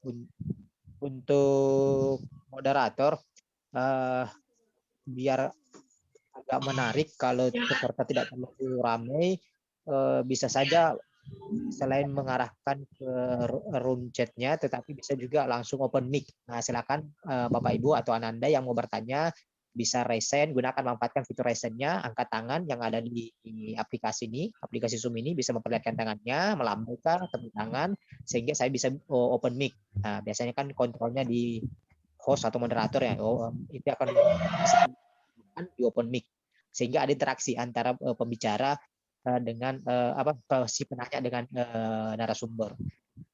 Un- Untuk moderator, biar agak menarik kalau peserta tidak terlalu ramai, bisa saja selain mengarahkan ke room chatnya, tetapi bisa juga langsung open mic. Nah, silakan Bapak Ibu atau Ananda yang mau bertanya bisa raise hand, manfaatkan fitur raise hand-nya, angkat tangan yang ada di aplikasi ini, aplikasi Zoom ini bisa memperlihatkan tangannya, melambaikan tepuk tangan sehingga saya bisa open mic. Nah, biasanya kan kontrolnya di host atau moderator ya. Itu akan di open mic sehingga ada interaksi antara pembicara dengan si penanya dengan narasumber.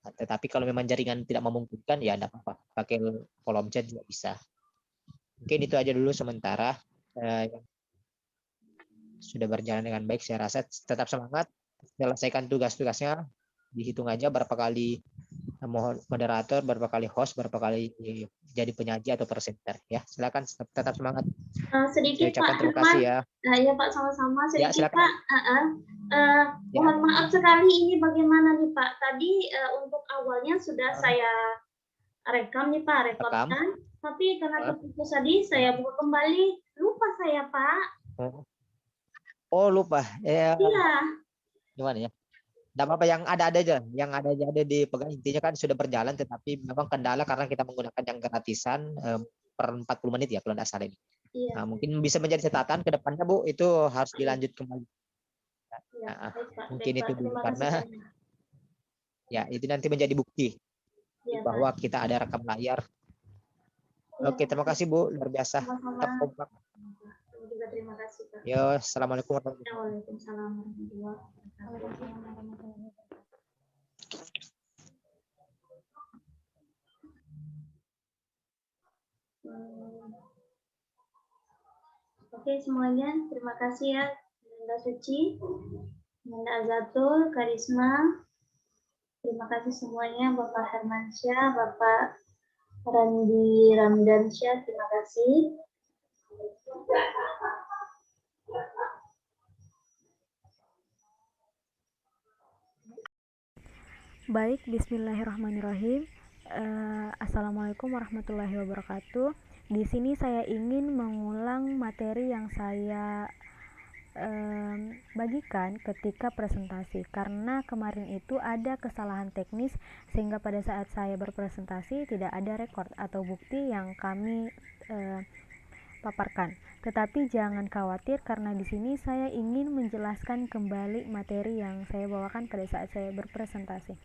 Nah, tetapi kalau memang jaringan tidak memungkinkan ya tidak apa-apa, pakai kolom chat juga bisa. Mungkin itu aja dulu sementara. Yang sudah berjalan dengan baik, saya rasa tetap semangat, selesaikan tugas-tugasnya, dihitung aja berapa kali moderator, berapa kali host, berapa kali jadi penyaji atau presenter ya. Silakan tetap semangat. Sedikit Saya ucapkan Pak terima kasih ya. Ya Pak, sama-sama. Ya, Sedikit silakan. Pak. Mohon maaf sekali, ini bagaimana nih Pak? Tadi untuk awalnya sudah saya rekam nih Pak, rekodkan. Tapi karena terputus tadi, saya buka kembali, lupa saya Pak. Oh lupa. Iya. Gimana ya? Tidak apa-apa, yang ada aja, yang ada dipegang. Intinya kan sudah berjalan, tetapi memang kendala karena kita menggunakan yang gratisan per 40 menit ya kalau tidak salah ini. Iya. Nah, mungkin bisa menjadi catatan ke depannya Bu, itu harus dilanjut kembali. Nah, mungkin itu dulu karena ya itu nanti menjadi bukti bahwa kita ada rekam layar. Oke, terima kasih Bu, luar biasa. Tetap kompak. Juga terima kasih Pak. Yo, assalamualaikum warahmatullahi wabarakatuh. Waalaikumsalam warahmatullahi wabarakatuh. Oke semuanya, terima kasih ya Nanda Suci, Nanda Azatul, Karisma. Terima kasih semuanya, Bapak Hermansyah, Bapak Randi Ramdansyah, terima kasih. Baik, bismillahirrahmanirrahim. Assalamualaikum warahmatullahi wabarakatuh. Di sini saya ingin mengulang materi yang saya bagikan ketika presentasi, karena kemarin itu ada kesalahan teknis sehingga pada saat saya berpresentasi tidak ada rekor atau bukti yang kami paparkan. Tetapi jangan khawatir karena di sini saya ingin menjelaskan kembali materi yang saya bawakan pada saat saya berpresentasi.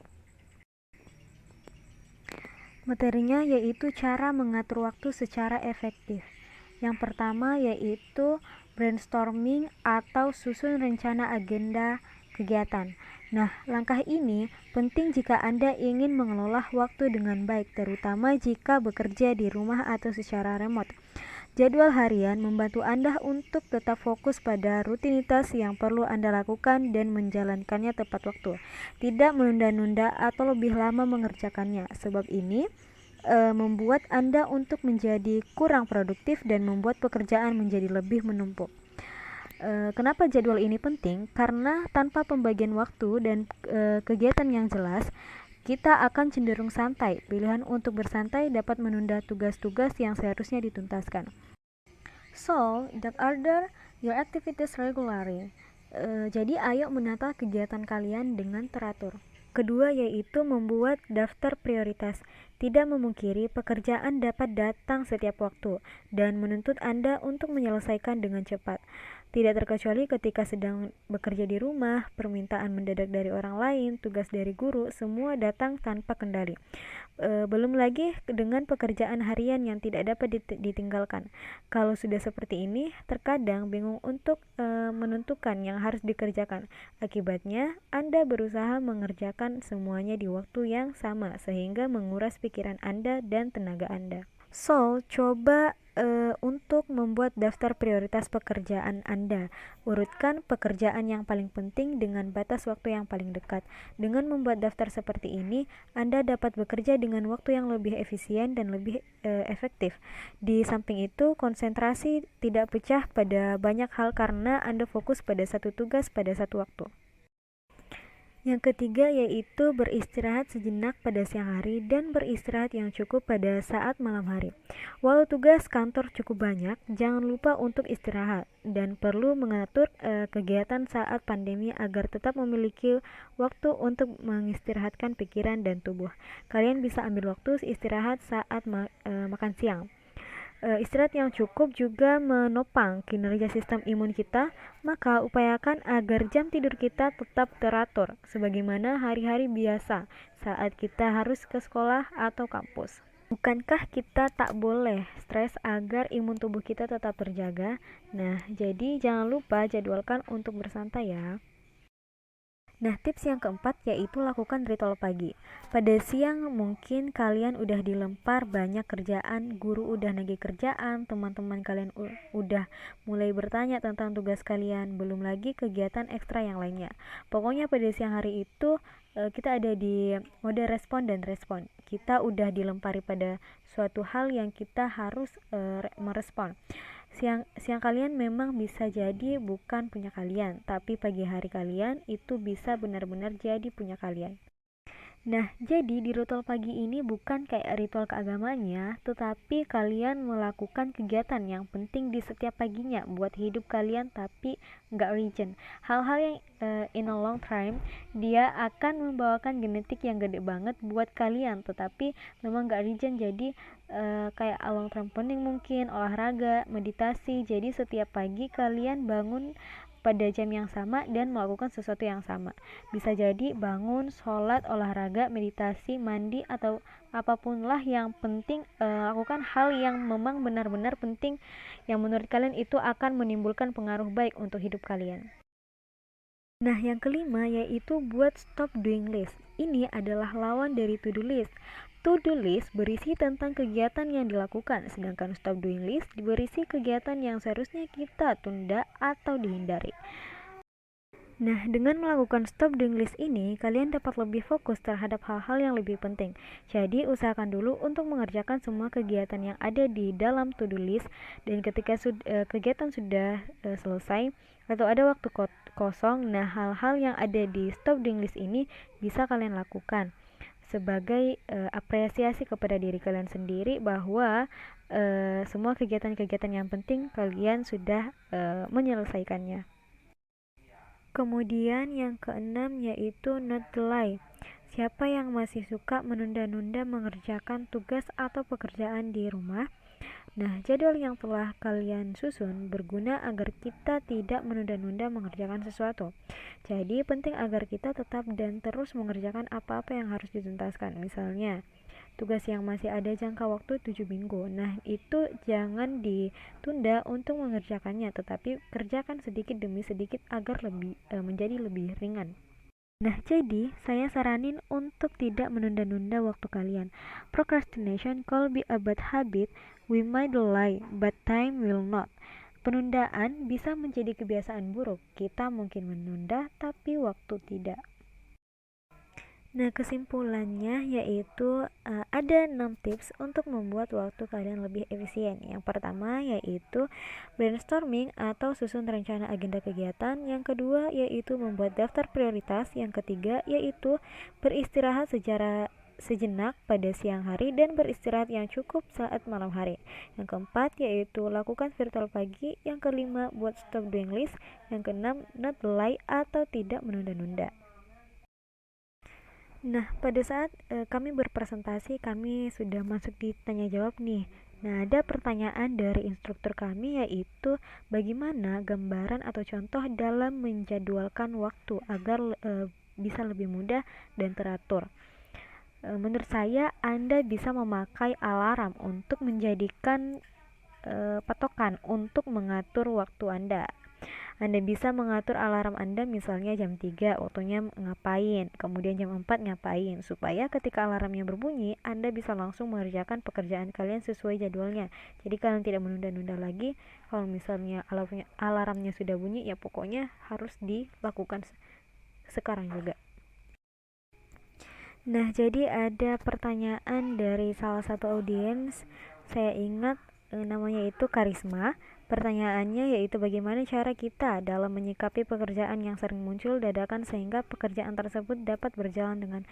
Materinya yaitu cara mengatur waktu secara efektif. Yang pertama yaitu brainstorming atau susun rencana agenda kegiatan. Nah, langkah ini penting jika Anda ingin mengelola waktu dengan baik, terutama jika bekerja di rumah atau secara remote. Jadwal harian membantu Anda untuk tetap fokus pada rutinitas yang perlu Anda lakukan dan menjalankannya tepat waktu, tidak menunda-nunda atau lebih lama mengerjakannya. Sebab ini membuat Anda untuk menjadi kurang produktif dan membuat pekerjaan menjadi lebih menumpuk. Kenapa jadwal ini penting? Karena tanpa pembagian waktu dan kegiatan yang jelas, kita akan cenderung santai. Pilihan untuk bersantai dapat menunda tugas-tugas yang seharusnya dituntaskan. So, that order your activities regularly. Jadi ayo menata kegiatan kalian dengan teratur. Kedua yaitu membuat daftar prioritas. Tidak memungkiri pekerjaan dapat datang setiap waktu dan menuntut Anda untuk menyelesaikan dengan cepat. Tidak terkecuali ketika sedang bekerja di rumah, permintaan mendadak dari orang lain, tugas dari guru, semua datang tanpa kendali. Belum lagi dengan pekerjaan harian yang tidak dapat ditinggalkan. Kalau sudah seperti ini, terkadang bingung untuk menentukan yang harus dikerjakan. Akibatnya, Anda berusaha mengerjakan semuanya di waktu yang sama, sehingga menguras pikiran Anda dan tenaga Anda. So, coba untuk membuat daftar prioritas pekerjaan Anda. Urutkan pekerjaan yang paling penting dengan batas waktu yang paling dekat. Dengan membuat daftar seperti ini, Anda dapat bekerja dengan waktu yang lebih efisien dan lebih efektif. Di samping itu, konsentrasi tidak pecah pada banyak hal karena Anda fokus pada satu tugas pada satu waktu. Yang ketiga yaitu beristirahat sejenak pada siang hari dan beristirahat yang cukup pada saat malam hari. Walau tugas kantor cukup banyak, jangan lupa untuk istirahat dan perlu mengatur kegiatan saat pandemi agar tetap memiliki waktu untuk mengistirahatkan pikiran dan tubuh. Kalian bisa ambil waktu istirahat saat makan siang. Istirahat yang cukup juga menopang kinerja sistem imun kita, maka upayakan agar jam tidur kita tetap teratur, sebagaimana hari-hari biasa saat kita harus ke sekolah atau kampus. Bukankah kita tak boleh stres agar imun tubuh kita tetap terjaga? Nah, jadi jangan lupa jadwalkan untuk bersantai ya. Nah, tips yang keempat yaitu lakukan ritual pagi. Pada siang mungkin kalian udah dilempar banyak kerjaan, guru udah nagih kerjaan, teman-teman kalian udah mulai bertanya tentang tugas kalian, belum lagi kegiatan ekstra yang lainnya. Pokoknya pada siang hari itu kita ada di mode respon dan respon. Kita udah dilempari pada suatu hal yang kita harus merespon. Siang kalian memang bisa jadi bukan punya kalian, tapi pagi hari kalian itu bisa benar-benar jadi punya kalian. Nah, jadi di ritual pagi ini bukan kayak ritual keagamaannya, tetapi kalian melakukan kegiatan yang penting di setiap paginya buat hidup kalian, tapi nggak urgent. Hal-hal yang in a long time, dia akan membawakan genetik yang gede banget buat kalian, tetapi memang nggak urgent. Jadi kayak long term planning mungkin, olahraga, meditasi. Jadi setiap pagi kalian bangun pada jam yang sama dan melakukan sesuatu yang sama. Bisa jadi bangun, sholat, olahraga, meditasi, mandi, atau apapun lah yang penting lakukan hal yang memang benar-benar penting yang menurut kalian itu akan menimbulkan pengaruh baik untuk hidup kalian. Nah, yang kelima yaitu buat stop doing list. Ini adalah lawan dari to-do list. To-do list berisi tentang kegiatan yang dilakukan, sedangkan stop doing list berisi kegiatan yang seharusnya kita tunda atau dihindari. Nah, dengan melakukan stop doing list ini, kalian dapat lebih fokus terhadap hal-hal yang lebih penting. Jadi, usahakan dulu untuk mengerjakan semua kegiatan yang ada di dalam to-do list, dan ketika kegiatan sudah selesai atau ada waktu kosong, nah hal-hal yang ada di stop doing list ini bisa kalian lakukan sebagai apresiasi kepada diri kalian sendiri bahwa semua kegiatan-kegiatan yang penting kalian sudah menyelesaikannya. Kemudian yang keenam yaitu not delay. Siapa yang masih suka menunda-nunda mengerjakan tugas atau pekerjaan di rumah? Nah, jadwal yang telah kalian susun berguna agar kita tidak menunda-nunda mengerjakan sesuatu. Jadi, penting agar kita tetap dan terus mengerjakan apa-apa yang harus dituntaskan. Misalnya, tugas yang masih ada jangka waktu 7 minggu. Nah, itu jangan ditunda untuk mengerjakannya, tetapi kerjakan sedikit demi sedikit agar menjadi lebih ringan. Nah, jadi saya saranin untuk tidak menunda-nunda waktu kalian. Procrastination could be a bad habit. We might delay, but time will not. Penundaan bisa menjadi kebiasaan buruk. Kita mungkin menunda, tapi waktu tidak. Nah, kesimpulannya yaitu ada 6 tips untuk membuat waktu kalian lebih efisien. Yang pertama yaitu brainstorming atau susun rencana agenda kegiatan. Yang kedua yaitu membuat daftar prioritas. Yang ketiga yaitu beristirahat sejenak pada siang hari dan beristirahat yang cukup saat malam hari. Yang keempat yaitu lakukan virtual pagi. Yang kelima buat stop doing list. Yang keenam not delay atau tidak menunda-nunda. Nah, pada saat kami berpresentasi, kami sudah masuk di tanya jawab nih. Nah, ada pertanyaan dari instruktur kami yaitu bagaimana gambaran atau contoh dalam menjadwalkan waktu agar bisa lebih mudah dan teratur. Menurut saya, Anda bisa memakai alarm untuk menjadikan patokan untuk mengatur waktu Anda. Anda bisa mengatur alarm Anda misalnya jam 3 waktunya ngapain, kemudian jam 4 ngapain, supaya ketika alarmnya berbunyi, Anda bisa langsung mengerjakan pekerjaan kalian sesuai jadwalnya. Jadi kalian tidak menunda-nunda lagi. Kalau misalnya alarmnya sudah bunyi, ya pokoknya harus dilakukan sekarang juga. Nah, jadi ada pertanyaan dari salah satu audiens, saya ingat namanya itu Karisma. Pertanyaannya yaitu bagaimana cara kita dalam menyikapi pekerjaan yang sering muncul dadakan sehingga pekerjaan tersebut dapat berjalan dengan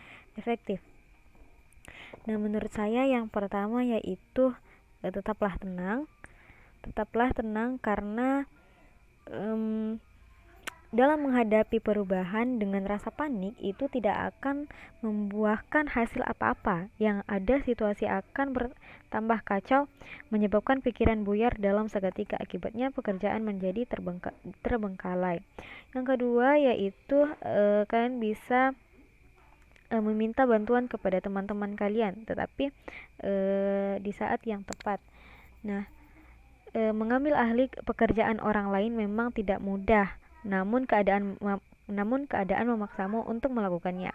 efektif. Nah, menurut saya yang pertama yaitu tetaplah tenang. Tetaplah tenang karena dalam menghadapi perubahan dengan rasa panik itu tidak akan membuahkan hasil apa-apa. Yang ada situasi akan bertambah kacau, menyebabkan pikiran buyar dalam seketika. Akibatnya pekerjaan menjadi terbengkalai. Yang kedua yaitu kalian bisa meminta bantuan kepada teman-teman kalian, tetapi di saat yang tepat. Nah, mengambil alih pekerjaan orang lain memang tidak mudah, namun keadaan memaksamu untuk melakukannya.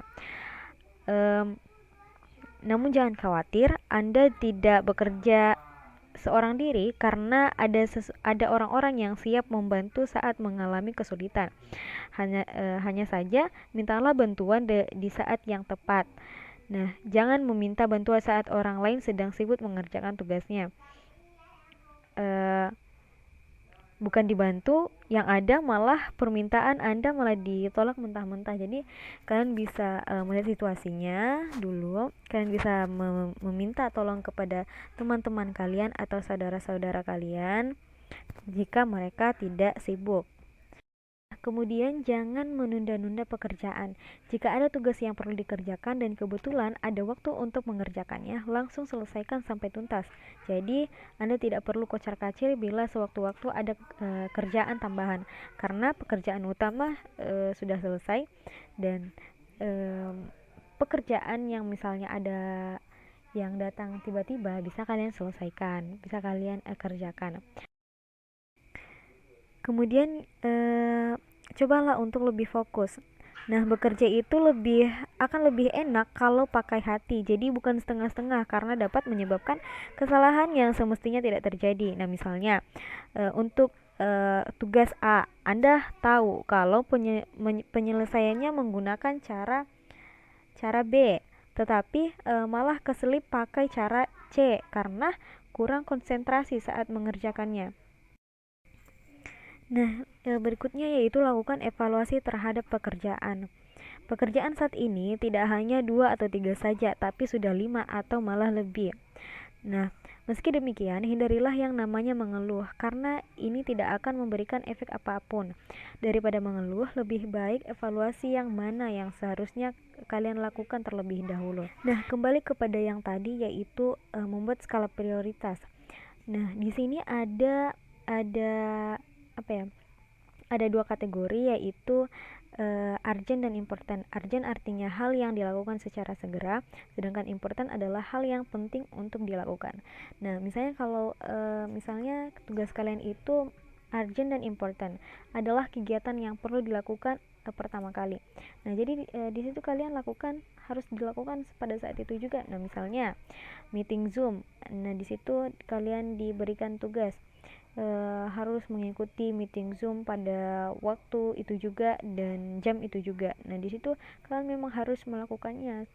Namun jangan khawatir, Anda tidak bekerja seorang diri karena ada orang-orang yang siap membantu saat mengalami kesulitan. Hanya saja mintalah bantuan di saat yang tepat. Nah, jangan meminta bantuan saat orang lain sedang sibuk mengerjakan tugasnya. Bukan dibantu, yang ada malah permintaan Anda malah ditolak mentah-mentah. Jadi kalian bisa melihat situasinya dulu, kalian bisa meminta tolong kepada teman-teman kalian atau saudara-saudara kalian jika mereka tidak sibuk. Kemudian jangan menunda-nunda pekerjaan. Jika ada tugas yang perlu dikerjakan dan kebetulan ada waktu untuk mengerjakannya, langsung selesaikan sampai tuntas. Jadi, Anda tidak perlu kocar-kacir bila sewaktu-waktu ada kerjaan tambahan, karena pekerjaan utama sudah selesai dan pekerjaan yang misalnya ada yang datang tiba-tiba bisa kalian selesaikan, bisa kalian kerjakan. Kemudian cobalah untuk lebih fokus. Nah, bekerja itu akan lebih enak kalau pakai hati. Jadi bukan setengah-setengah karena dapat menyebabkan kesalahan yang semestinya tidak terjadi. Nah, misalnya untuk tugas A, Anda tahu kalau penyelesaiannya menggunakan cara B, tetapi malah keselip pakai cara C karena kurang konsentrasi saat mengerjakannya. Nah, berikutnya yaitu lakukan evaluasi terhadap pekerjaan. Pekerjaan saat ini tidak hanya 2 atau 3 saja, tapi sudah 5 atau malah lebih. Nah, meski demikian, hindarilah yang namanya mengeluh, karena ini tidak akan memberikan efek apapun. Daripada mengeluh, lebih baik evaluasi yang mana yang seharusnya kalian lakukan terlebih dahulu. Nah, kembali kepada yang tadi yaitu membuat skala prioritas. Nah, di sini ada ada 2 kategori yaitu urgent dan important. Urgent artinya hal yang dilakukan secara segera, sedangkan important adalah hal yang penting untuk dilakukan. Nah, misalnya kalau misalnya tugas kalian itu urgent dan important adalah kegiatan yang perlu dilakukan pertama kali. Nah, jadi di situ kalian harus dilakukan pada saat itu juga. Nah, misalnya meeting Zoom. Nah, di situ kalian diberikan tugas harus mengikuti meeting Zoom pada waktu itu juga dan jam itu juga. Nah, di situ kalian memang harus melakukannya,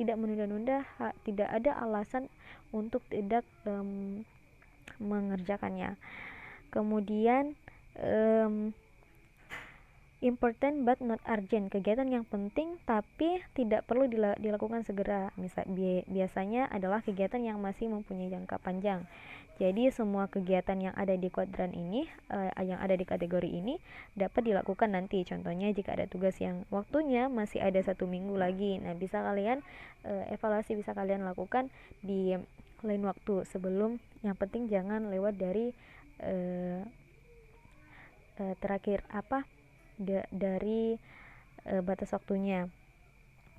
tidak menunda-nunda, tidak ada alasan untuk tidak mengerjakannya. Kemudian important but not urgent, kegiatan yang penting tapi tidak perlu dilakukan segera. Biasanya adalah kegiatan yang masih mempunyai jangka panjang. Jadi semua kegiatan yang ada di kuadran ini, yang ada di kategori ini dapat dilakukan nanti. Contohnya jika ada tugas yang waktunya masih ada 1 minggu lagi, nah bisa kalian evaluasi, bisa kalian lakukan di lain waktu sebelum. Yang penting jangan lewat dari terakhir dari batas waktunya.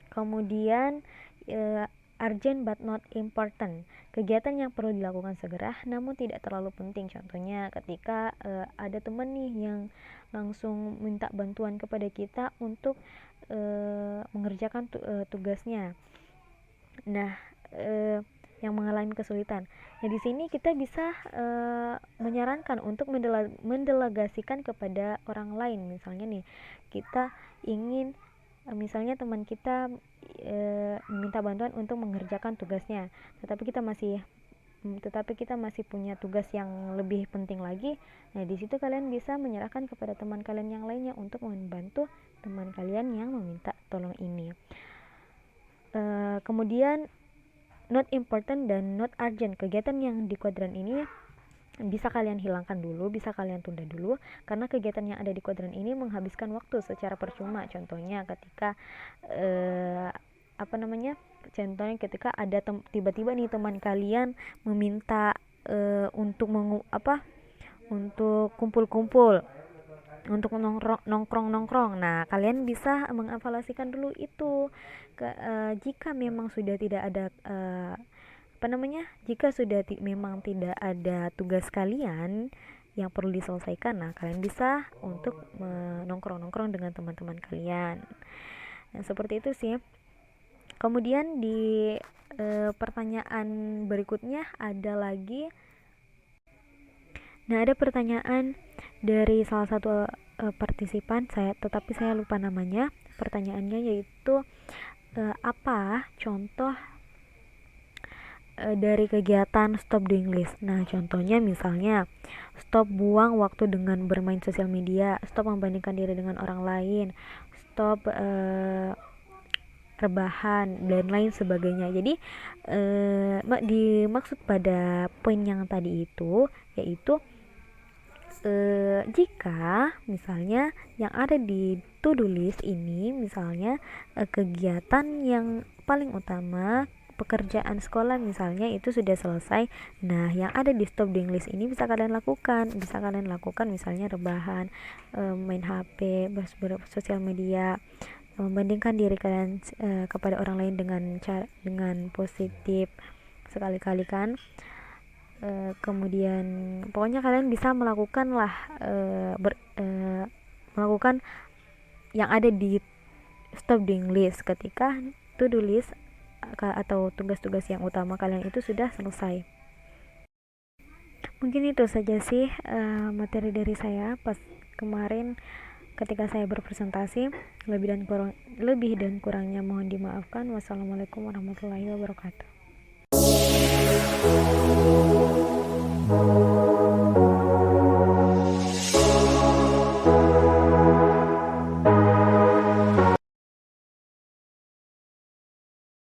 Kemudian urgent but not important, kegiatan yang perlu dilakukan segera namun tidak terlalu penting. Contohnya ketika ada teman nih yang langsung minta bantuan kepada kita untuk mengerjakan tugasnya. Nah, yang mengalami kesulitan. Nah, di sini kita bisa menyarankan untuk mendelegasikan kepada orang lain. Misalnya nih, kita ingin misalnya teman kita meminta bantuan untuk mengerjakan tugasnya, tetapi kita masih tetapi kita masih punya tugas yang lebih penting lagi. Nah, di situ kalian bisa menyerahkan kepada teman kalian yang lainnya untuk membantu teman kalian yang meminta tolong ini. Kemudian not important dan not urgent, kegiatan yang di kuadran ini bisa kalian hilangkan dulu, bisa kalian tunda dulu, karena kegiatan yang ada di kuadran ini menghabiskan waktu secara percuma. Contohnya ketika contohnya ketika ada tiba-tiba nih teman kalian meminta untuk untuk kumpul-kumpul, untuk nongkrong. Nah, kalian bisa mengevaluasikan dulu itu. Jika memang sudah tidak ada jika sudah memang tidak ada tugas kalian yang perlu diselesaikan, nah kalian bisa untuk nongkrong dengan teman-teman kalian. Nah, seperti itu sih. Kemudian di pertanyaan berikutnya ada lagi. Nah, ada pertanyaan dari salah satu partisipan, tetapi saya lupa namanya. Pertanyaannya yaitu apa contoh dari kegiatan stop doing list. Nah, contohnya misalnya stop buang waktu dengan bermain sosial media, stop membandingkan diri dengan orang lain, stop rebahan, dan lain sebagainya. Jadi dimaksud pada poin yang tadi itu yaitu jika misalnya yang ada di to-do list ini, misalnya kegiatan yang paling utama, pekerjaan sekolah misalnya itu sudah selesai. Nah, yang ada di stop doing list ini bisa kalian lakukan. Misalnya rebahan, main HP, bersosial media, membandingkan diri kalian kepada orang lain dengan positif sekali-kali kan. Kemudian pokoknya kalian bisa melakukan yang ada di stop doing list ketika to do list atau tugas-tugas yang utama kalian itu sudah selesai. Mungkin itu saja sih materi dari saya pas kemarin ketika saya berpresentasi. Lebih dan kurangnya mohon dimaafkan. Wassalamualaikum warahmatullahi wabarakatuh.